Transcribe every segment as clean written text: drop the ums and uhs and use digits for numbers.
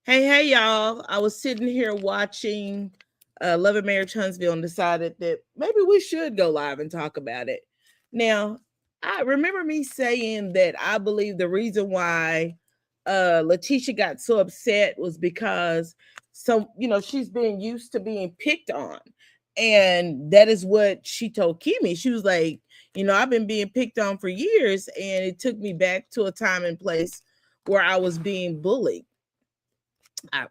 Hey, y'all. I was sitting here watching Love and Marriage Huntsville and decided that maybe we should go live and talk about it. Now, I remember me saying that I believe the reason why Letitia got so upset was because she's been used to being picked on. And that is what she told Kimmy. She was like, I've been being picked on for years, and it took me back to a time and place where I was being bullied.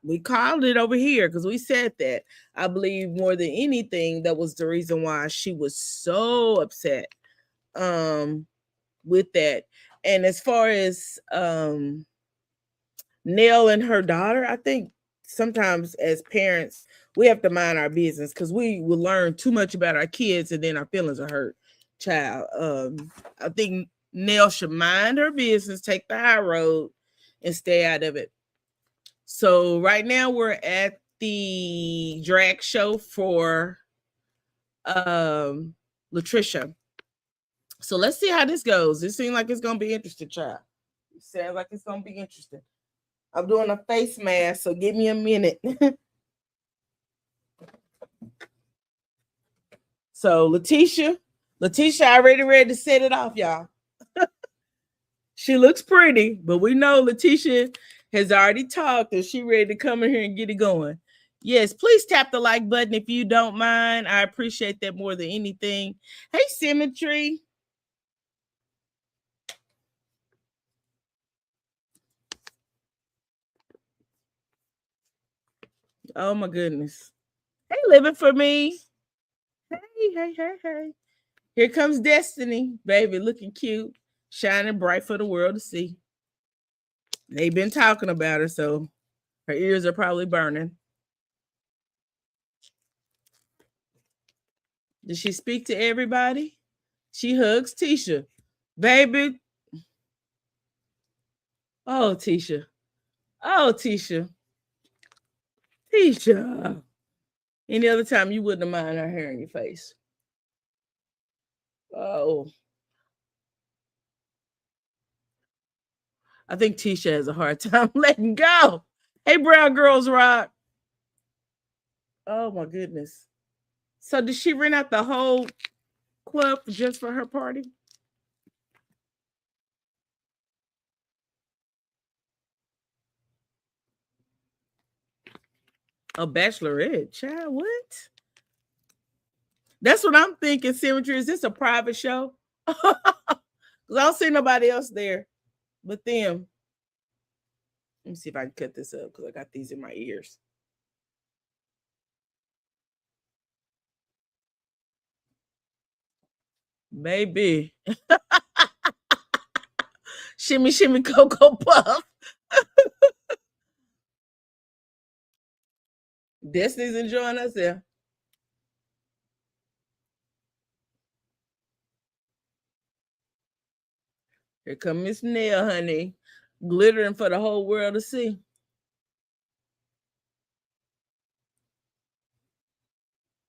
We called it over here because we said that. I believe more than anything, that was the reason why she was so upset um, with that. And as far as Nell and her daughter, I think sometimes as parents, we have to mind our business because we will learn too much about our kids and then our feelings are hurt. Child, I think Nell should mind her business, take the high road, and stay out of it. So right now we're at the drag show for Latricia. So let's see how this goes. It seems like it's gonna be interesting, child. It sounds like it's gonna be interesting. I'm doing a face mask, so give me a minute. So Letitia already ready to set it off, y'all. She looks pretty, but we know Letitia has already talked and she ready to come in here and get it going. Yes, please tap the like button if you don't mind. I appreciate that more than anything. Hey, Symmetry. Oh my goodness. Hey, living for me. Hey. Here comes Destiny, baby, looking cute, shining bright for the world to see. They've been talking about her, so her ears are probably burning. Did she speak to everybody? She hugs Tisha. Baby. Oh, Tisha. Oh, Tisha. Tisha. Any other time you wouldn't have mind her hair in your face. Oh. I think Tisha has a hard time letting go. Hey, Brown Girls Rock. Oh my goodness. So did she rent out the whole club just for her party? A bachelorette, child. What? That's what I'm thinking. Symmetry, is this a private show? Because I don't see nobody else there but them. Let me see if I can cut this up because I got these in my ears. Baby. Shimmy, shimmy, Cocoa Puff. Destiny's enjoying herself. Here come Miss Nail, honey. Glittering for the whole world to see.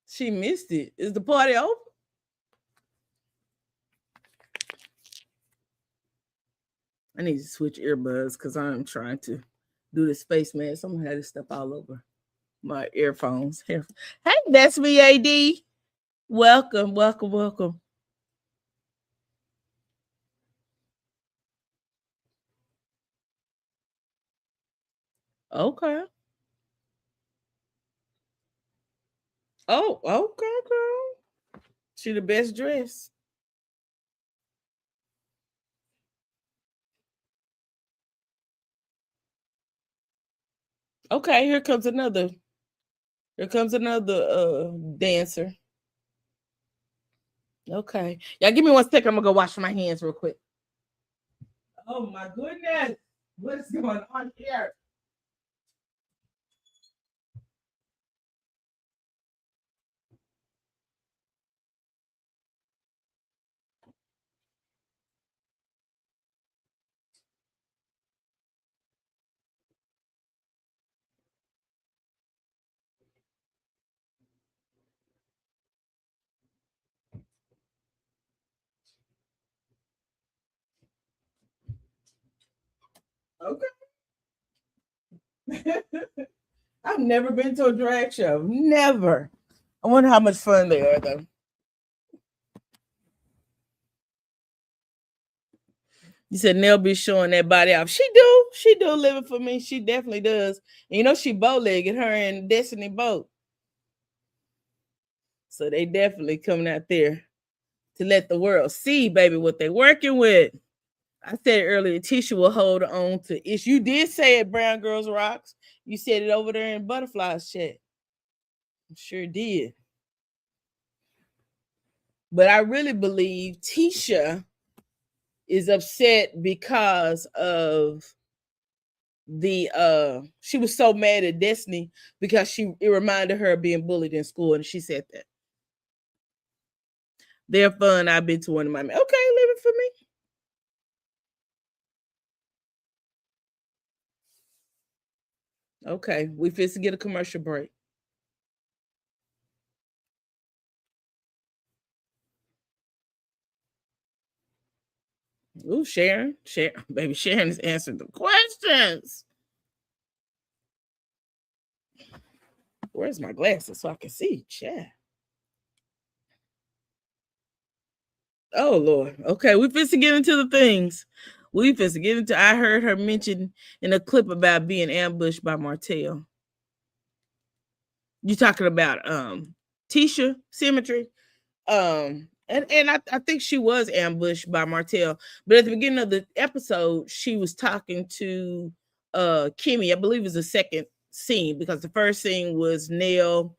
She missed it. Is the party over? I need to switch earbuds because I'm trying to do the space mask. I'm gonna have this stuff all over my earphones. Hey, that's me, AD. Welcome. Okay. Oh, okay, girl. She the best dressed. Okay, here comes another. Here comes another dancer. Okay. Y'all give me 1 second. I'm gonna go wash my hands real quick. Oh my goodness. What is going on here? Okay. I've never been to a drag show. Never. I wonder how much fun they are, though. You said Nell be showing that body off. She do. She do live it for me. She definitely does. And you know she bow-legged, her and Destiny boat. So they definitely coming out there to let the world see, baby, what they working with. I said earlier, Tisha will hold on to it. You did say it, Brown Girls Rocks. You said it over there in Butterfly's chat. Sure did. But I really believe Tisha is upset because of she was so mad at Destiny because it reminded her of being bullied in school, and she said that. They're fun. I've been to one of my okay, leave it for me. Okay, we fix to get a commercial break. Ooh, Sharon, baby, Sharon is answering the questions. Where's my glasses so I can see? Chat. Oh Lord. Okay, we fix to get into the things. We fix to get into. I heard her mention in a clip about being ambushed by Martell. You talking about Tisha Symmetry? And I think she was ambushed by Martell, but at the beginning of the episode, she was talking to Kimmy. I believe it was the second scene because the first scene was Nell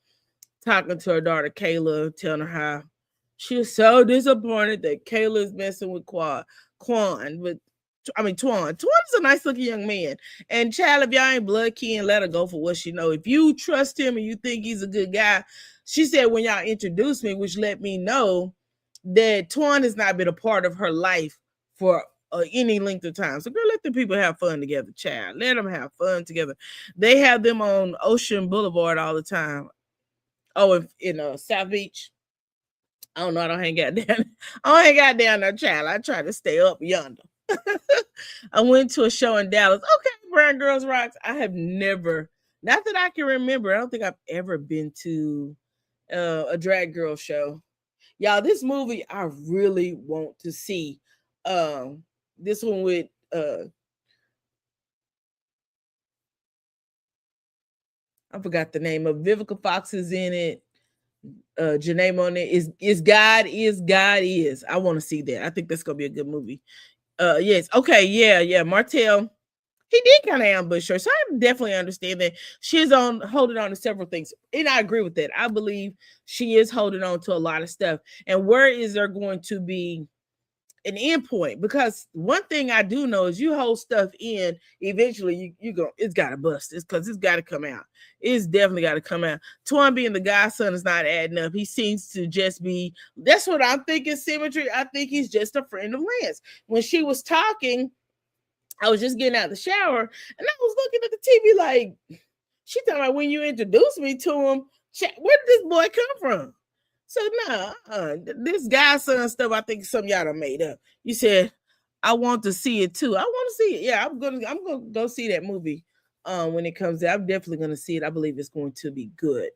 talking to her daughter Kayla, telling her how she was so disappointed that Kayla is messing with Quan. Twan is a nice looking young man. And child, if y'all ain't blood kin, let her go for what she know. If you trust him and you think he's a good guy, she said when y'all introduced me, which let me know that Twan has not been a part of her life for any length of time. So girl, let the people have fun together, child. Let them have fun together. They have them on Ocean Boulevard all the time. Oh, in South Beach. I don't know. I don't hang out down. I don't hang out down there, child. I try to stay up yonder. I went to a show in Dallas. Okay, Brown Girls Rocks. I have never, not that I can remember. I don't think I've ever been to a drag girl show. Y'all, this movie I really want to see. This one with I forgot the name of Vivica Fox is in it. Janae Monáe is God is. I want to see that. I think that's gonna be a good movie. Yes. Okay. Yeah. Martell, he did kind of ambush her. So I definitely understand that she's holding on to several things. And I agree with that. I believe she is holding on to a lot of stuff. And where is there going to be an end point? Because one thing I do know is you hold stuff in, eventually it's gotta bust. It's because it's gotta come out. It's definitely gotta come out. Twan being the godson is not adding up. He seems to just be, that's what I'm thinking, Symmetry. I think he's just a friend of Lance. When she was talking, I was just getting out of the shower and I was looking at the TV like, she talking about when you introduced me to him, where did this boy come from? So this godson stuff, I think some y'all done made up. You said, I want to see it too. I want to see it. Yeah, I'm gonna go see that movie when it comes out. I'm definitely gonna see it. I believe it's going to be good.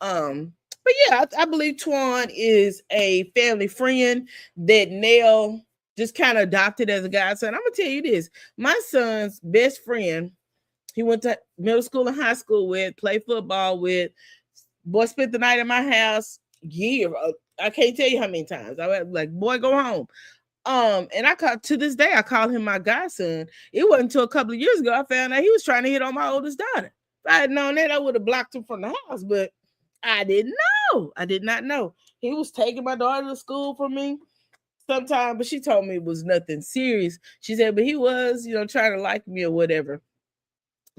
But yeah, I believe Twan is a family friend that Nell just kind of adopted as a godson. I'm gonna tell you this: my son's best friend, he went to middle school and high school with, played football with. Boy spent the night in my house. Year, I can't tell you how many times. I was like, boy, go home. And to this day, I call him my godson. It wasn't until a couple of years ago I found out he was trying to hit on my oldest daughter. If I had known that, I would have blocked him from the house, but I didn't know. I did not know. He was taking my daughter to school for me sometime, but she told me it was nothing serious. She said, but he was, trying to like me or whatever.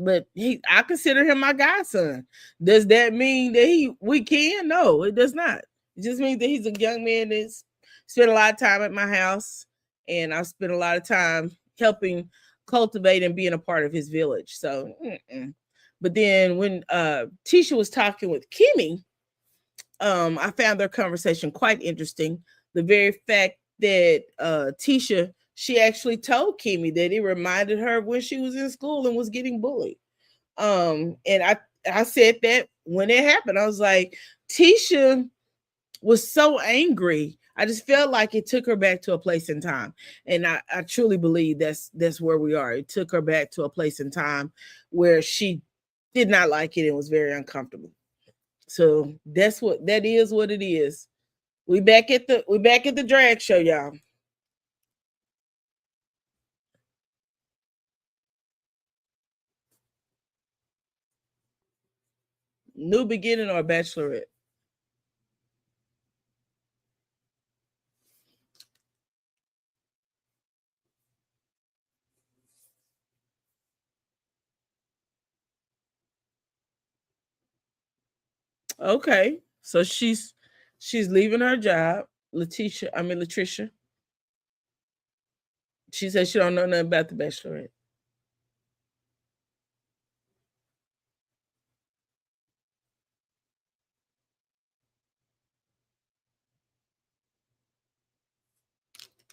But I consider him my godson. Does that mean that we can? No, it does not. It just means that he's a young man that's spent a lot of time at my house, and I spent a lot of time helping cultivate and being a part of his village. So, but then when Tisha was talking with Kimmy, I found their conversation quite interesting. The very fact that Tisha, she actually told Kimmy that it reminded her of when she was in school and was getting bullied. And I said that when it happened. I was like, Tisha was so angry. I just felt like it took her back to a place in time. And I truly believe that's where we are. It took her back to a place in time where she did not like it and was very uncomfortable. So that's what it is. We back at the drag show, y'all. New beginning or bachelorette? Okay. So she's leaving her job. Latricia. She said she don't know nothing about the bachelorette.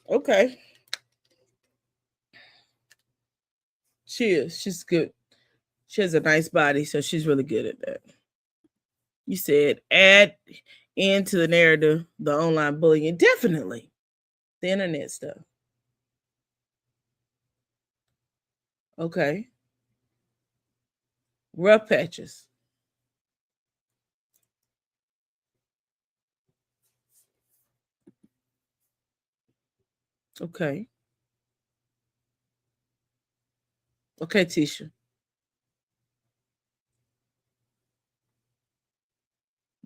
Okay. She is. She's good. She has a nice body, so she's really good at that. You said add into the narrative the online bullying. Definitely. The internet stuff. Okay. Rough patches. Okay. Okay, Tisha.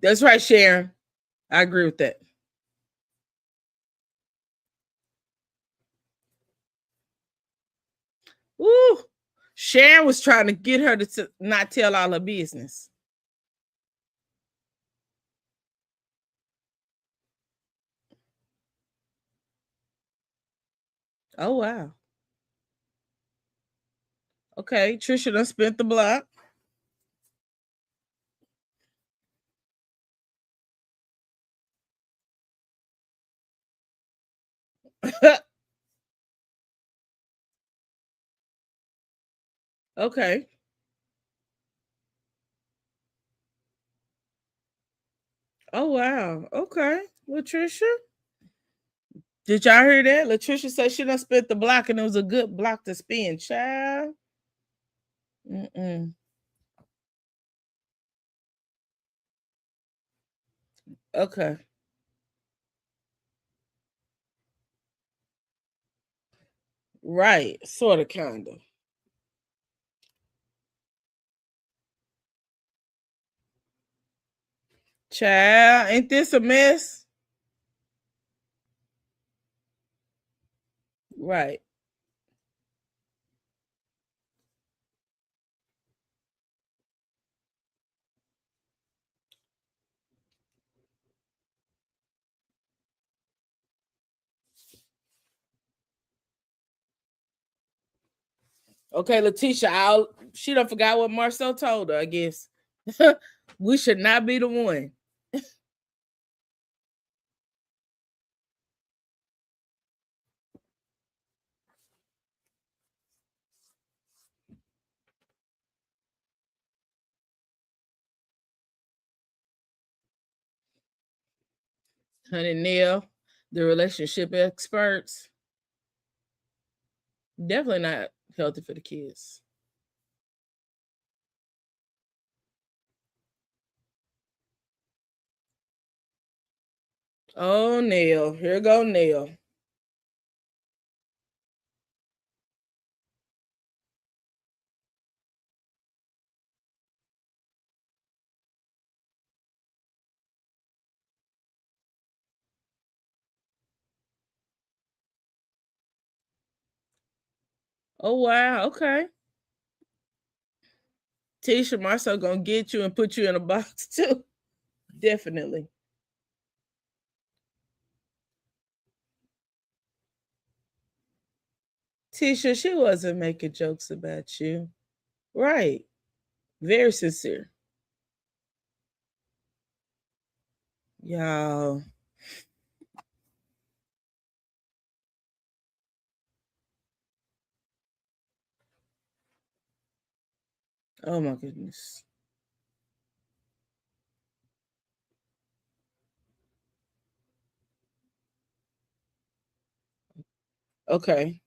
That's right, Sharon. I agree with that. Woo. Sharon was trying to get her to not tell all her business. Oh wow. Okay, Trisha done spent the block. Okay. Oh wow. Okay. Latricia. Did y'all hear that? Latricia said she done spent the block and it was a good block to spin, child. Mm-mm. Okay. Right. Sort of, kind of. Child, ain't this a mess? Right. Okay, Letitia, she don't forgot what Marcel told her, I guess. We should not be the one. Honey Neil, the relationship experts, definitely not healthy for the kids. Oh, Neil. Here go Neil. Oh, wow. Okay. Tisha Marcel gonna get you and put you in a box too. Definitely. Tisha, she wasn't making jokes about you. Right. Very sincere. Y'all. Oh my goodness. Okay.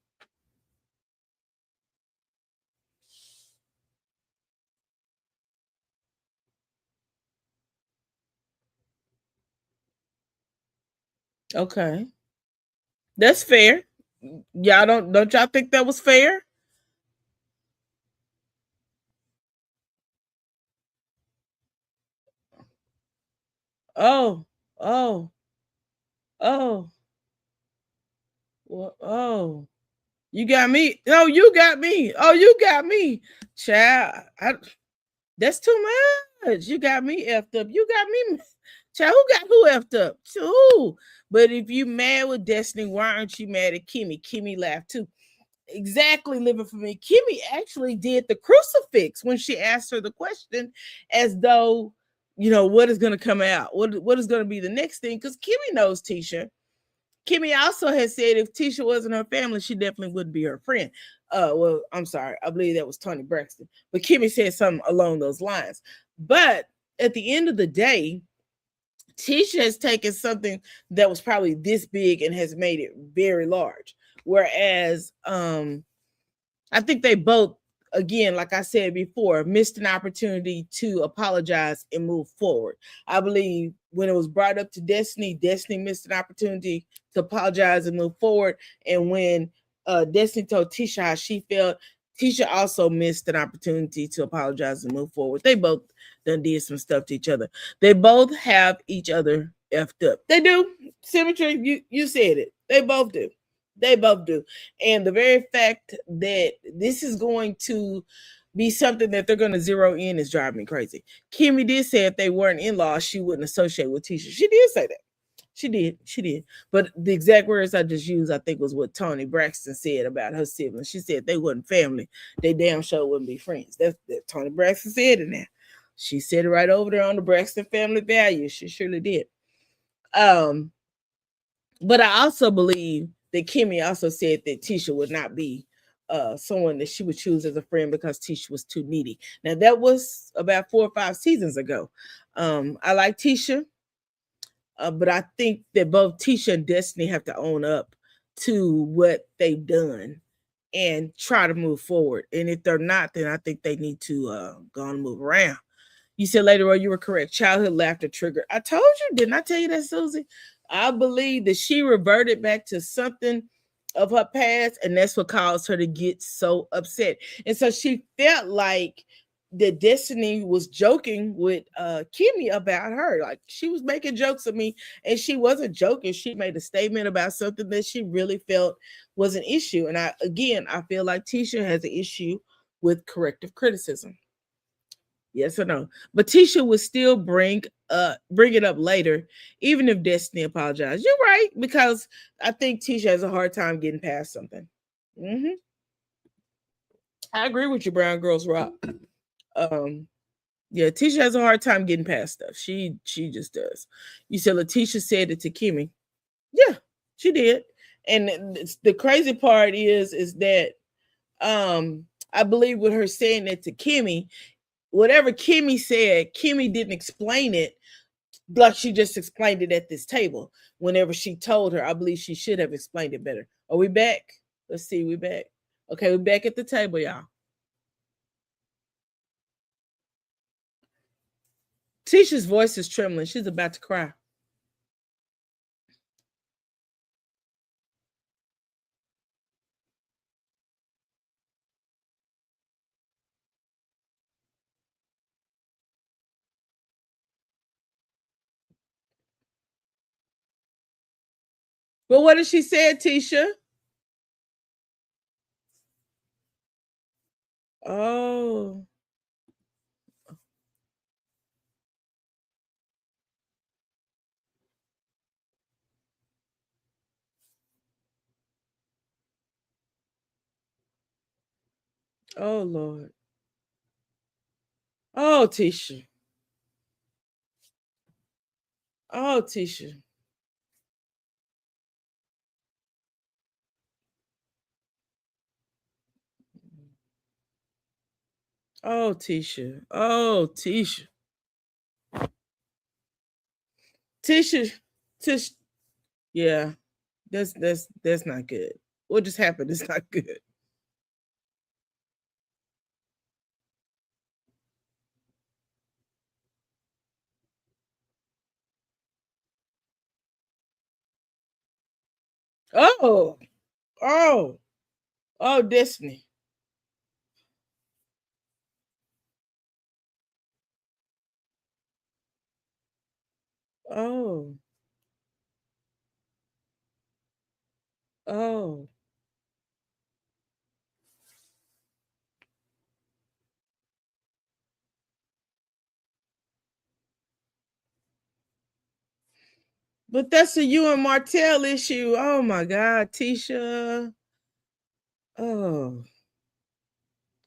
Okay. That's fair. Y'all don't y'all think that was fair? Oh, oh, oh, well, oh. You got me. Oh, you got me. Oh, you got me. Child, that's too much. You got me effed up. You got me. Child, who got who effed up? Who? But if you mad with Destiny, why aren't you mad at Kimmy? Kimmy laughed too. Exactly, living for me. Kimmy actually did the crucifix when she asked her the question, as though, what is going to come out? What is going to be the next thing? Because Kimmy knows Tisha. Kimmy also has said if Tisha wasn't her family, she definitely wouldn't be her friend. Well, I'm sorry. I believe that was Tony Braxton. But Kimmy said something along those lines. But at the end of the day, Tisha has taken something that was probably this big and has made it very large. Whereas I think they both, again, like I said before, missed an opportunity to apologize and move forward. I believe when it was brought up to Destiny, Destiny missed an opportunity to apologize and move forward. And when Destiny told Tisha how she felt, Tisha also missed an opportunity to apologize and move forward. They both done did some stuff to each other. They both have each other effed up. They do. Symmetry, you said it. They both do. They both do. And the very fact that this is going to be something that they're going to zero in is driving me crazy. Kimmy did say if they weren't in laws, she wouldn't associate with Tisha. She did say that. She did. She did. But the exact words I just used, I think, was what Tony Braxton said about her siblings. She said they wasn't family. They damn sure wouldn't be friends. That's that Tony Braxton said it now. She said it right over there on the Braxton family values. She surely did. Um, but I also believe that Kimmy also said that Tisha would not be someone that she would choose as a friend because Tisha was too needy. Now that was about 4 or 5 seasons ago. I like Tisha, but I think that both Tisha and Destiny have to own up to what they've done and try to move forward. And if they're not, then I think they need to go and move around. You said later on you were correct. Childhood laughter trigger. I told you, didn't I tell you that, Susie? I believe that she reverted back to something of her past, and that's what caused her to get so upset. And so she felt like that Destiny was joking with Kimmy about her. Like she was making jokes of me, and she wasn't joking. She made a statement about something that she really felt was an issue. And I feel like Tisha has an issue with corrective criticism. Yes or no? But Tisha would still bring it up later, even if Destiny apologized. You're right, because I think Tisha has a hard time getting past something. hmm I agree with you, Brown Girls Rock. Um, yeah, Tisha has a hard time getting past stuff. She just does. You said Letitia said it to Kimmy. Yeah, she did. And the crazy part is that I believe with her saying it to Kimmy, whatever Kimmy said, Kimmy didn't explain it like she just explained it at this table. Whenever she told her, I believe she should have explained it better. Are we back? Let's see, we back. Okay, we're back at the table, y'all. Tisha's voice is trembling. She's about to cry. But what did she say, Tisha? Oh, oh Lord. Oh, Tisha. Oh, Tisha. Oh, Tisha. Oh, Tisha. Tisha. Tish. Yeah, that's not good. What just happened? It's not good. Oh, oh, oh, Destiny. Oh, oh. But that's a you and Martell issue. Oh my God, Tisha. Oh,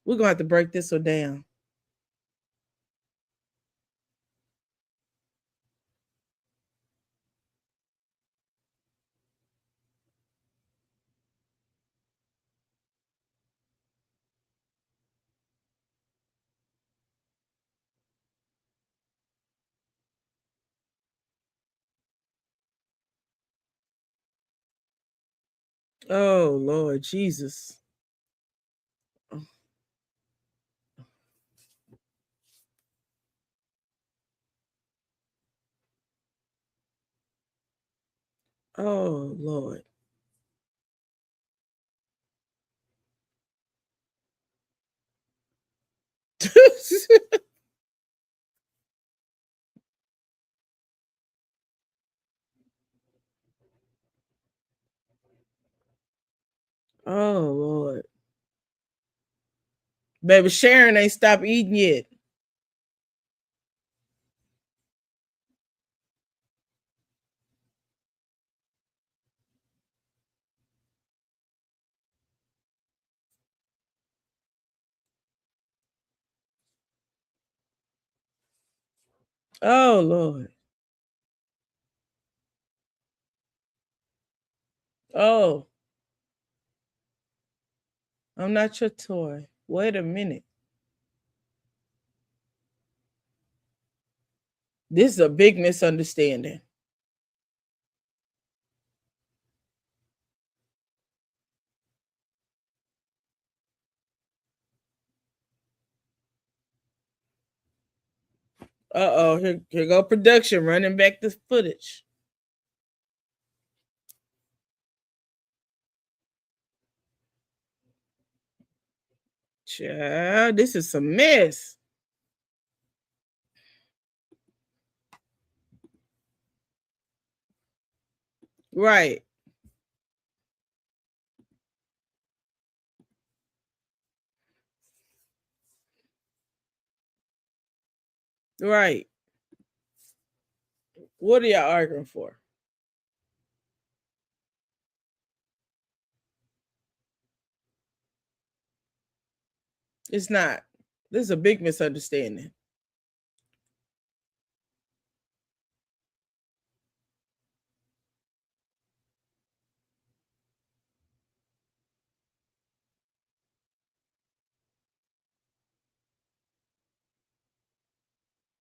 we're gonna have to break this one down. Oh Lord Jesus. Oh Lord. Oh Lord. Baby Sharon ain't stopped eating yet. Oh Lord. Oh, I'm not your toy. Wait a minute. This is a big misunderstanding. Uh-oh, here go production running back the footage. Child, this is some mess. Right, right. What are y'all arguing for? It's not. This is a big misunderstanding.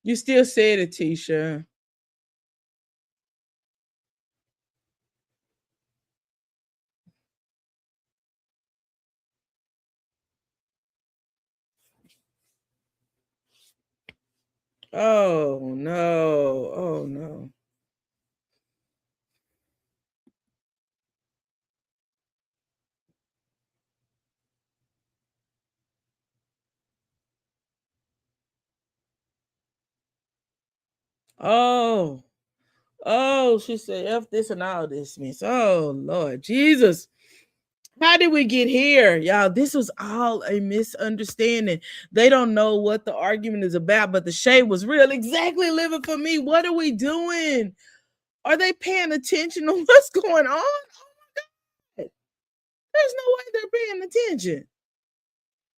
You still said it, Tisha. Oh no. Oh no. Oh. Oh, she said F this and all this, miss. Oh Lord Jesus. How did we get here? Y'all, this was all a misunderstanding. They don't know what the argument is about, but the shade was real. Exactly, living for me. What are we doing? Are they paying attention to what's going on? Oh my God. There's no way they're paying attention.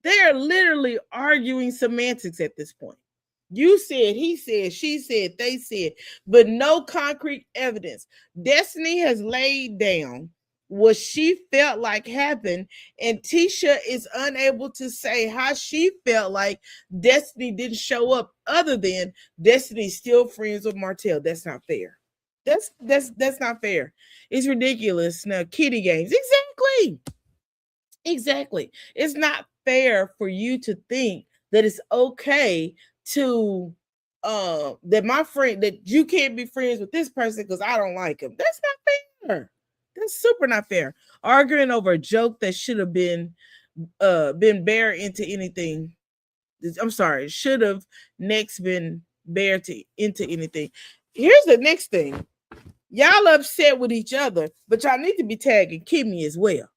They are literally arguing semantics at this point. You said, he said, she said, they said, but no concrete evidence. Destiny has laid down what she felt like happened, and Tisha is unable to say how she felt like Destiny didn't show up, other than Destiny's still friends with Martell. That's not fair. That's not fair. It's ridiculous. Now, kitty games. Exactly. Exactly. It's not fair for you to think that it's okay to that my friend that you can't be friends with this person because I don't like him. That's not fair. That's super not fair. Arguing over a joke that should have been bare into anything. I'm sorry, should have next been bare to into anything. Here's the next thing. Y'all upset with each other, but y'all need to be tagging Kimmy as well.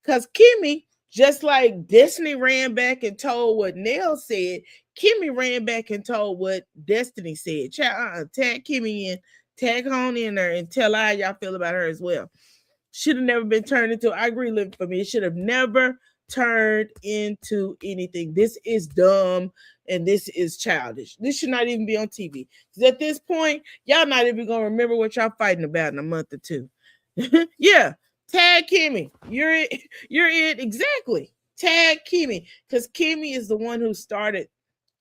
Because Kimmy, just like Destiny ran back and told what Nell said, Kimmy ran back and told what Destiny said. Tag Kimmy in, tag Hone in there, and tell how y'all feel about her as well. Should have never been turned into, I agree, Liv, for me, it should have never turned into anything. This is dumb and this is childish. This should not even be on TV. Because at this point, y'all not even gonna remember what y'all fighting about in a month or two. Yeah, tag Kimmy. You're it exactly. Tag Kimmy. Because Kimmy is the one who started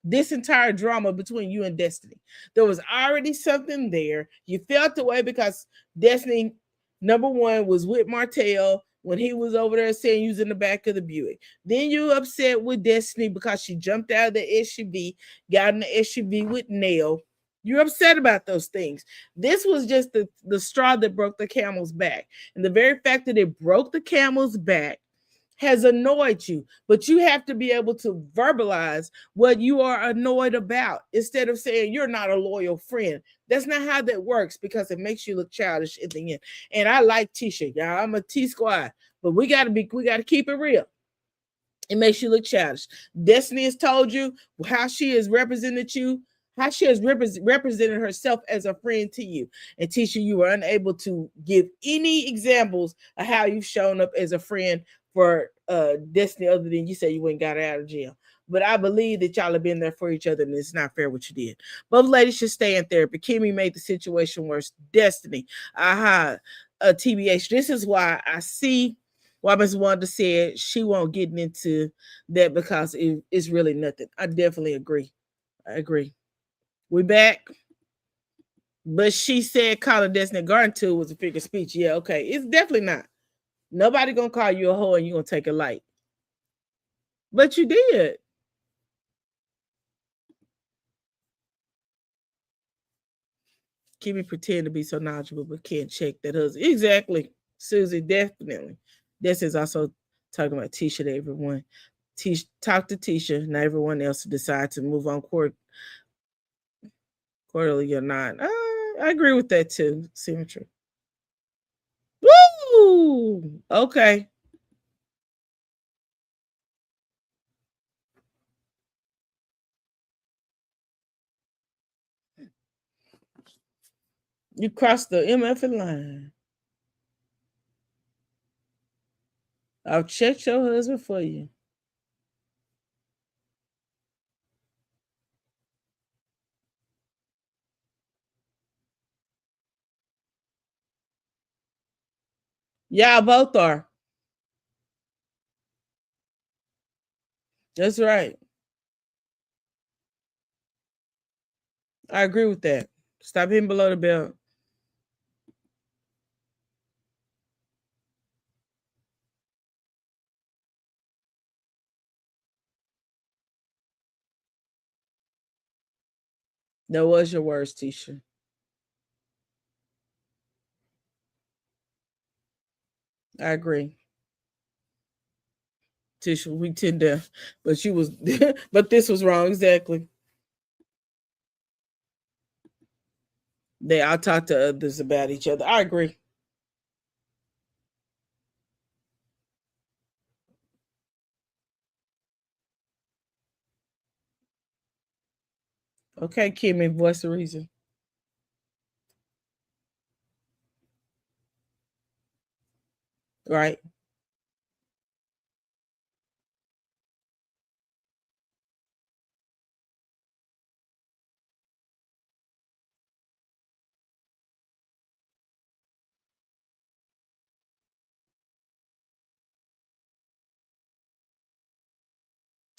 this entire drama between you and Destiny. There was already something there. You felt the way because Destiny, number one, was with Martell when he was over there saying you was in the back of the Buick. Then you upset with Destiny because she jumped out of the SUV, got in the SUV with Nell. You're upset about those things. This was just the straw that broke the camel's back. And the very fact that it broke the camel's back has annoyed you, but you have to be able to verbalize what you are annoyed about instead of saying you're not a loyal friend. That's not how that works because it makes you look childish in the end. And I like Tisha, y'all. I'm a T squad, but we gotta keep it real. It makes you look childish. Destiny has told you how she has represented you, how she has represented herself as a friend to you. And Tisha, you were unable to give any examples of how you've shown up as a friend for Destiny other than you say you went and got her out of jail. But I believe that y'all have been there for each other and it's not fair what you did. Both ladies should stay in therapy. Kimmy made the situation worse. Destiny, TBH. This is why I see why Miss Wanda said she won't get into that because it's really nothing. I definitely agree. I agree. We back. But she said calling Destiny Garden tool was a figure of speech. Yeah, okay. It's definitely not. Nobody gonna call you a hoe and you gonna take it light. But you did. Kimmy pretend to be so knowledgeable but can't check that husband. Exactly. Susie, definitely. This is also talking about Tisha to everyone. Talk to Tisha, not everyone else to decide to move on quarterly or not. I agree with that too. Symmetry. Woo! Okay. You crossed the MF line. I'll check your husband for you. Y'all both are. That's right. I agree with that. Stop hitting below the belt. That was your worst, Tisha. I agree. Tisha, we tend to, but she was, but this was wrong. Exactly. They all talk to others about each other. I agree. Okay, Kimmy, what's the reason? Right.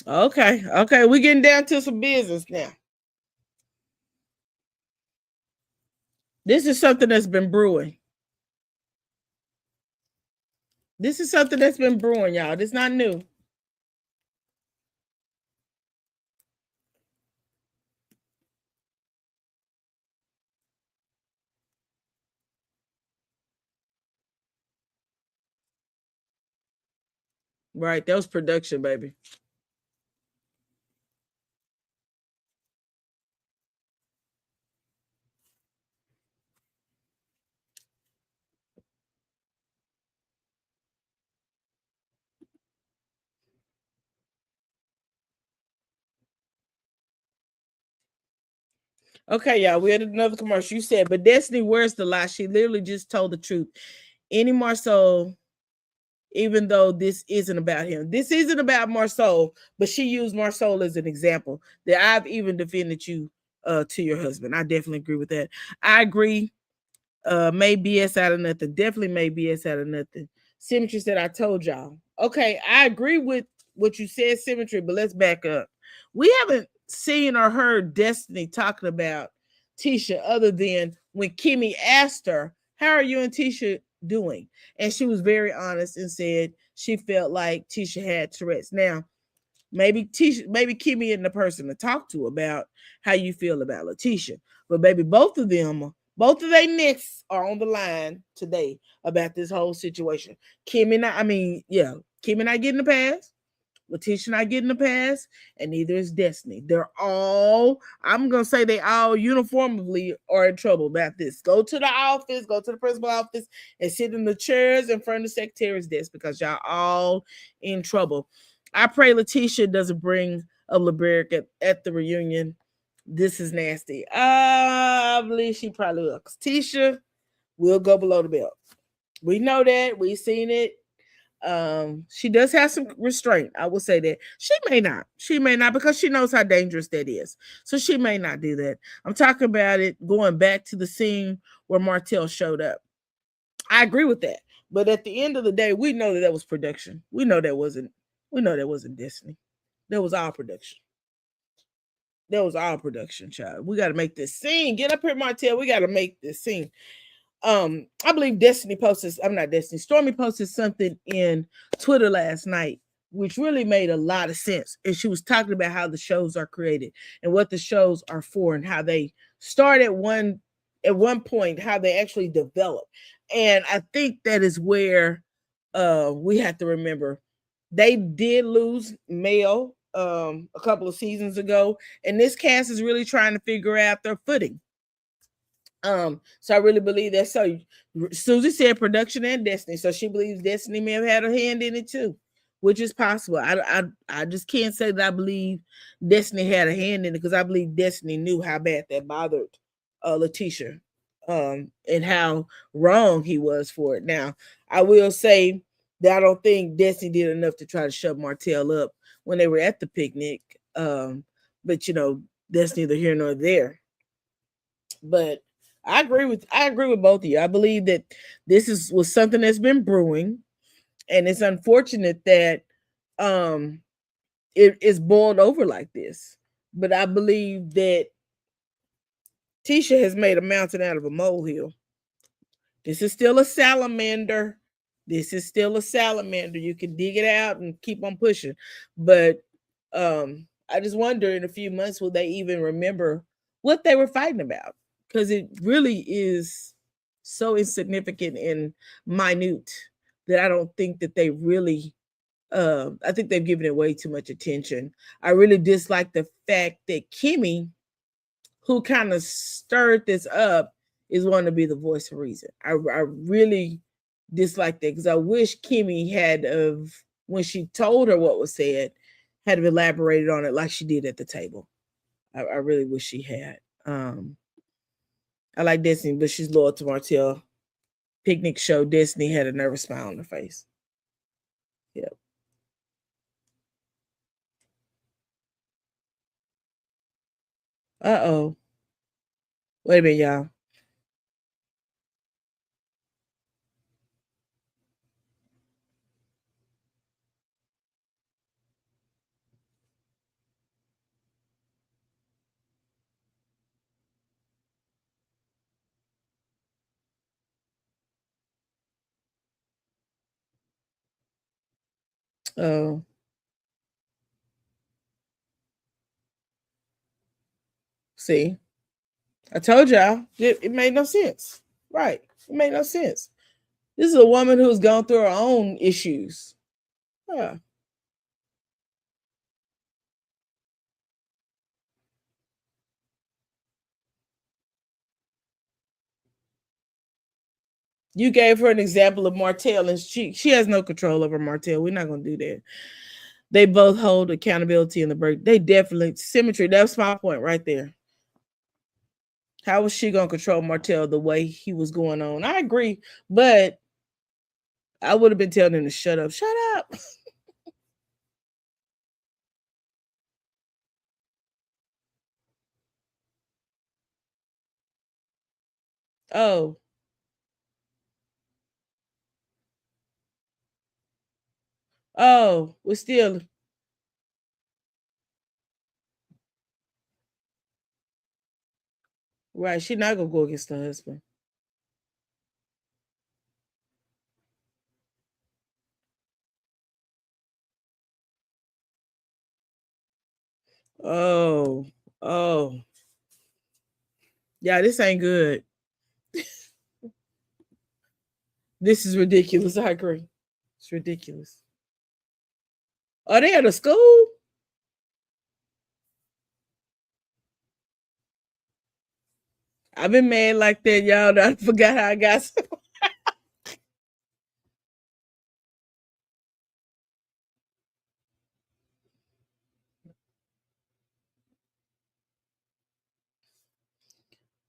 Okay. Okay. We getting down to some business now. This is something that's been brewing. This is something that's been brewing, y'all. This not new. Right. That was production, baby. Okay, y'all. We had another commercial. You said, but Destiny, where's the lie? She literally just told the truth. Any Marceau, even though this isn't about him. This isn't about Marceau, but she used Marceau as an example that I've even defended you to your husband. I definitely agree with that. I agree. Made BS out of nothing. Definitely made BS out of nothing. Symmetry said, I told y'all. Okay, I agree with what you said, Symmetry, but let's back up. We haven't seen or heard Destiny talking about Tisha other than when Kimmy asked her, how are you and Tisha doing? And she was very honest and said she felt like Tisha had Tourette's. Now, maybe Kimmy isn't the person to talk to about how you feel about Letitia. But baby, both of their necks are on the line today about this whole situation. Kimmy not getting the pass. Letitia not getting the pass, and neither is Destiny. I'm gonna say they all uniformly are in trouble about this. Go to the office, go to the principal office, and sit in the chairs in front of the secretary's desk because y'all all in trouble. I pray Letitia doesn't bring a LeBeric at the reunion. This is nasty. I believe she probably will. Cause Tisha will go below the belt. We know that. We've seen it. She does have some restraint. I will say that she may not because she knows how dangerous that is, so she may not do that. I'm talking about it going back to the scene where Martell showed up. I agree with that, but at the end of the day, we know that was production. We know that wasn't Destiny. That was all production. That was all production, child. We got to make this scene. Get up here, Martell. We got to make this scene. I believe Stormy posted something in Twitter last night which really made a lot of sense, and she was talking about how the shows are created and what the shows are for and how they start at one point, how they actually develop. And I think that is where we have to remember they did lose Mel a couple of seasons ago, and this cast is really trying to figure out their footing. So I really believe that. So Susie said production and Destiny. So she believes Destiny may have had a hand in it too, which is possible. I just can't say that I believe Destiny had a hand in it because I believe Destiny knew how bad that bothered Letitia, and how wrong he was for it. Now, I will say that I don't think Destiny did enough to try to shove Martell up when they were at the picnic. But that's neither here nor there. But I agree with both of you. I believe that was something that's been brewing, and it's unfortunate that um it is boiled over like this. But I believe that Tisha has made a mountain out of a molehill. This is still a salamander. This is still a salamander. You can dig it out and keep on pushing. But I just wonder in a few months will they even remember what they were fighting about? Because it really is so insignificant and minute that I don't think that they really I think they've given it way too much attention. I really dislike the fact that Kimmy, who kind of stirred this up, is wanting to be the voice of reason. I really dislike that because I wish Kimmy had of when she told her what was said, had elaborated on it like she did at the table. I really wish she had. I like Destiny, but she's loyal to Martell. Picnic show, Destiny had a nervous smile on her face. Yep. Uh-oh. Wait a minute, y'all. Oh, see, I told y'all it made no sense. Right, it made no sense. This is a woman who's gone through her own issues. Yeah. You gave her an example of Martell, and she has no control over Martell. We're not gonna do that. They both hold accountability in the break. They definitely symmetry. That's my point right there. How was she gonna control Martell the way he was going on? I agree, but I would have been telling him to shut up. Shut up. Oh, oh, we're still right. She's not gonna go against her husband. Oh, oh, yeah, this ain't good. This is ridiculous. I agree. It's ridiculous. Are they at a school? I've been mad like that, y'all. I forgot how I got.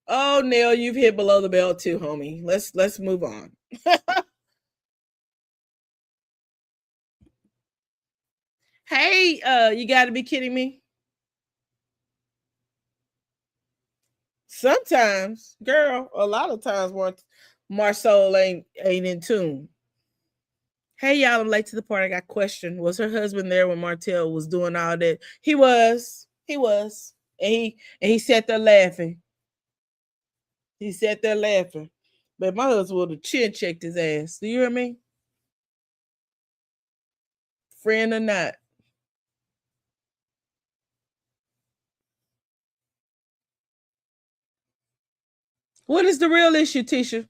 Oh, Neil, you've hit below the belt too, homie. Let's move on. Hey, you got to be kidding me. Sometimes, girl, a lot of times, Marcel ain't in tune. Hey, y'all, I'm late to the party. I got questioned. Was her husband there when Martell was doing all that? He was. He was. And he sat there laughing. He sat there laughing. But my husband would have chin checked his ass. Do you hear me? Friend or not. What is the real issue, Tisha?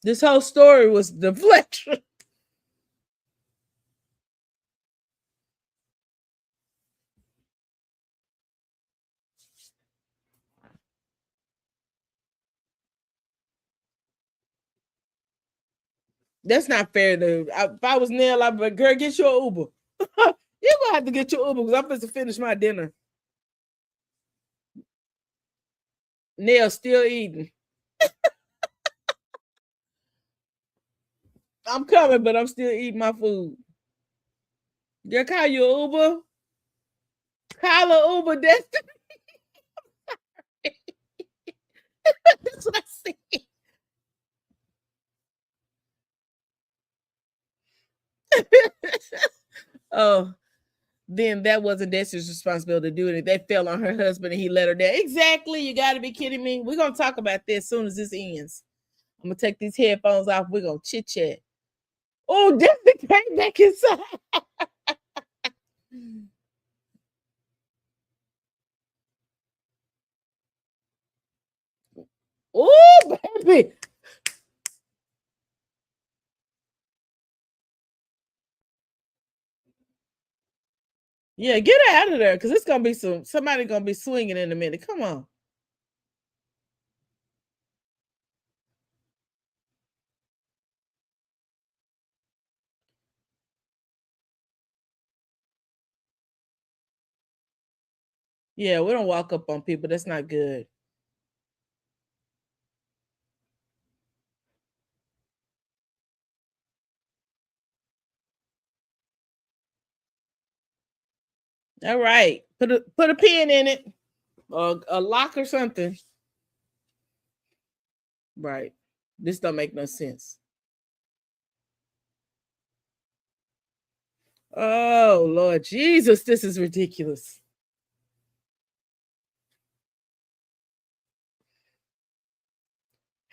This whole story was deflection. That's not fair, dude. If I was Neil, I'd be like, girl, get your Uber. You're gonna have to get your Uber because I'm supposed to finish my dinner. Neil still eating. I'm coming, but I'm still eating my food. Girl, call you Uber. Call a Uber Destiny. That's what I said. Oh, then that wasn't Destiny's responsibility to do it. That fell on her husband and he let her down. Exactly. You got to be kidding me. We're going to talk about this as soon as this ends. I'm going to take these headphones off. We're going to chit chat. Oh, Destiny came back inside. Oh, baby. Yeah, get her out of there because it's going to be somebody going to be swinging in a minute. Come on. Yeah, we don't walk up on people. That's not good. All right. Put a pin in it or a lock or something. Right. This don't make no sense. Oh Lord Jesus, this is ridiculous.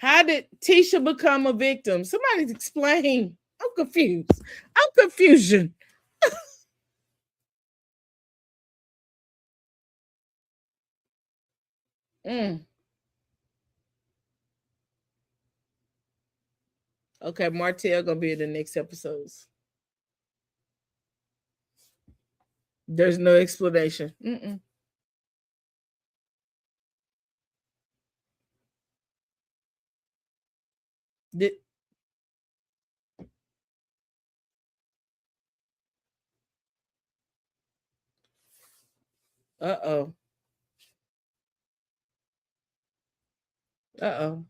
How did Tisha become a victim? Somebody explain. I'm confused. I'm confusion. Mm. Okay, Martell gonna be in the next episodes. There's no explanation. Mm-mm. Did, uh-oh. Uh-oh.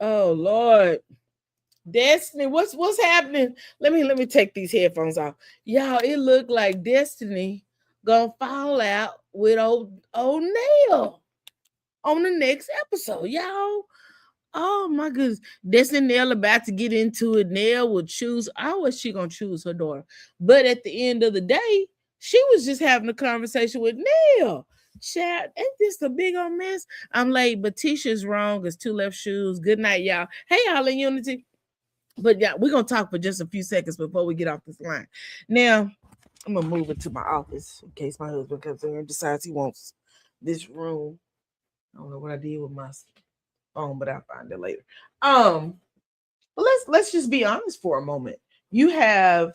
Oh Lord. Destiny, what's happening? Let me take these headphones off. Y'all, it looked like Destiny gonna fall out with old Nail on the next episode, y'all. Oh my goodness. Destiny Nail about to get into it. Nail will choose. How was she gonna choose her daughter? But at the end of the day, she was just having a conversation with Nail. Chat, ain't this a big old mess? I'm late, but Tisha's wrong. It's two left shoes. Good night, y'all. Hey, y'all in Unity. But yeah, we're gonna talk for just a few seconds before we get off this line. Now, I'm gonna move it to my office in case my husband comes in here and decides he wants this room. I don't know what I did with my phone, but I'll find it later. Um, but let's just be honest for a moment. You have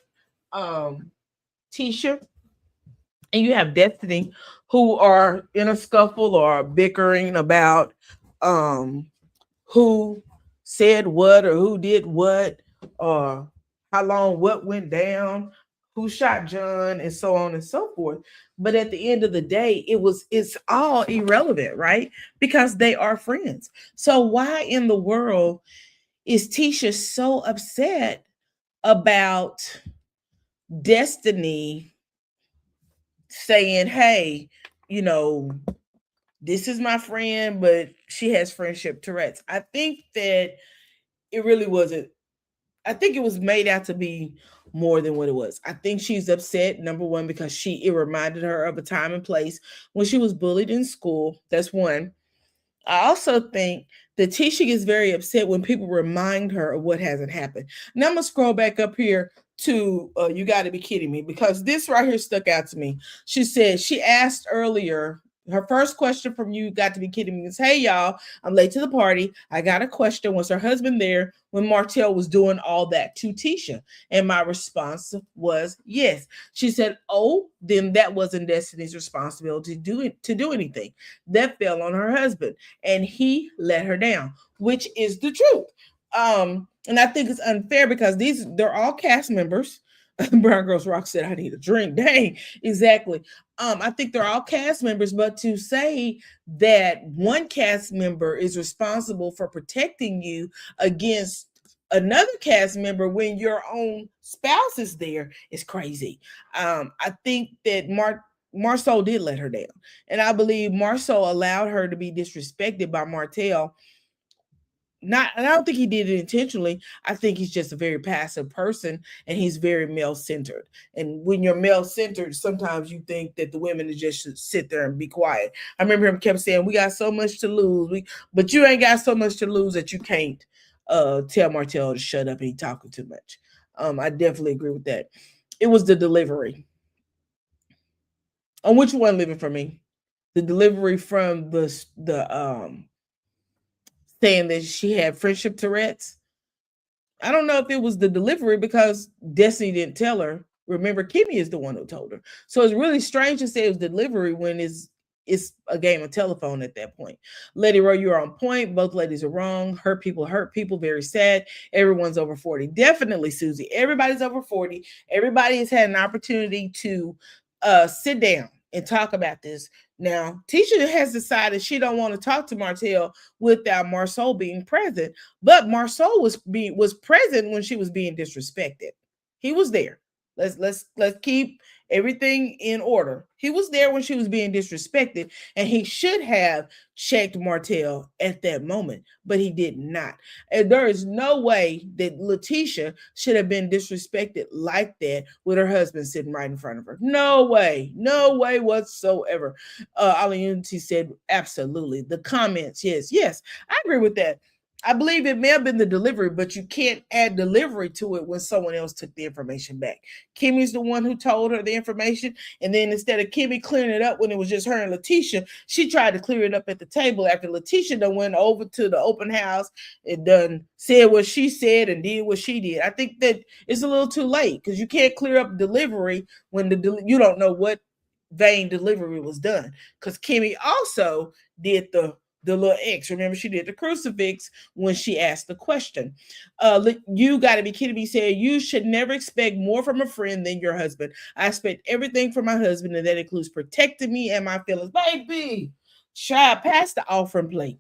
Tisha and you have Destiny who are in a scuffle or bickering about um who said what or who did what or how long what went down, who shot John, and so on and so forth. But at the end of the day, it's all irrelevant, right? Because they are friends. So why in the world is Tisha so upset about Destiny saying, hey, you know, this is my friend, but she has friendship Tourette's? I think that it really wasn't. I think it was made out to be more than what it was. I think she's upset, number one, because it reminded her of a time and place when she was bullied in school. That's one. I also think that Tisha gets very upset when people remind her of what hasn't happened. Now I'm gonna scroll back up here to you got to be kidding me, because this right here stuck out to me. She said she asked earlier. Her first question from you got to be kidding me is, hey y'all, I'm late to the party. I got a question. Was her husband there when Martell was doing all that to Tisha? And my response was yes. She said, oh, then that wasn't Destiny's responsibility to do anything. That fell on her husband, and he let her down, which is the truth. And I think it's unfair because they're all cast members. Brown Girls Rock said, I need a drink. Dang, exactly. I think they're all cast members, but to say that one cast member is responsible for protecting you against another cast member when your own spouse is there is crazy. I think that Marceau did let her down. And I believe Marceau allowed her to be disrespected by Martell. Not, and I don't think he did it intentionally. I think he's just a very passive person, and he's very male centered. And when you're male centered, sometimes you think that the women just should sit there and be quiet. I remember him kept saying, "We got so much to lose, but you ain't got so much to lose that you can't tell Martell to shut up and he talking too much." I definitely agree with that. It was the delivery. On which one living for me? The delivery from the saying that she had friendship Tourette's. I don't know if it was the delivery because Destiny didn't tell her. Remember, Kimmy is the one who told her. So it's really strange to say it was delivery when it's a game of telephone at that point. Lady Roy, you're on point. Both ladies are wrong. Hurt people, very sad. Everyone's over 40. Definitely, Susie. Everybody's over 40. Everybody has had an opportunity to sit down and talk about this. Now, Tisha has decided she don't want to talk to Martell without Marceau being present, but Marceau was present when she was being disrespected. He was there. Let's keep everything in order. He was there when she was being disrespected, and he should have checked Martell at that moment, but he did not. And there is no way that Letitia should have been disrespected like that with her husband sitting right in front of her. No way, no way whatsoever. All Unity said absolutely. The comments, yes, yes, I agree with that. I believe it may have been the delivery, but you can't add delivery to it when someone else took the information back. Kimmy's the one who told her the information, and then instead of Kimmy clearing it up when it was just her and Letitia, she tried to clear it up at the table after Letitia done went over to the open house and done said what she said and did what she did. I think that it's a little too late because you can't clear up delivery when you don't know what vein delivery was done. Because Kimmy also did the little X. Remember, she did the crucifix when she asked the question. You got to be kidding me. Said you should never expect more from a friend than your husband. I expect everything from my husband, and that includes protecting me and my feelings. Baby, child, pass the offering plate.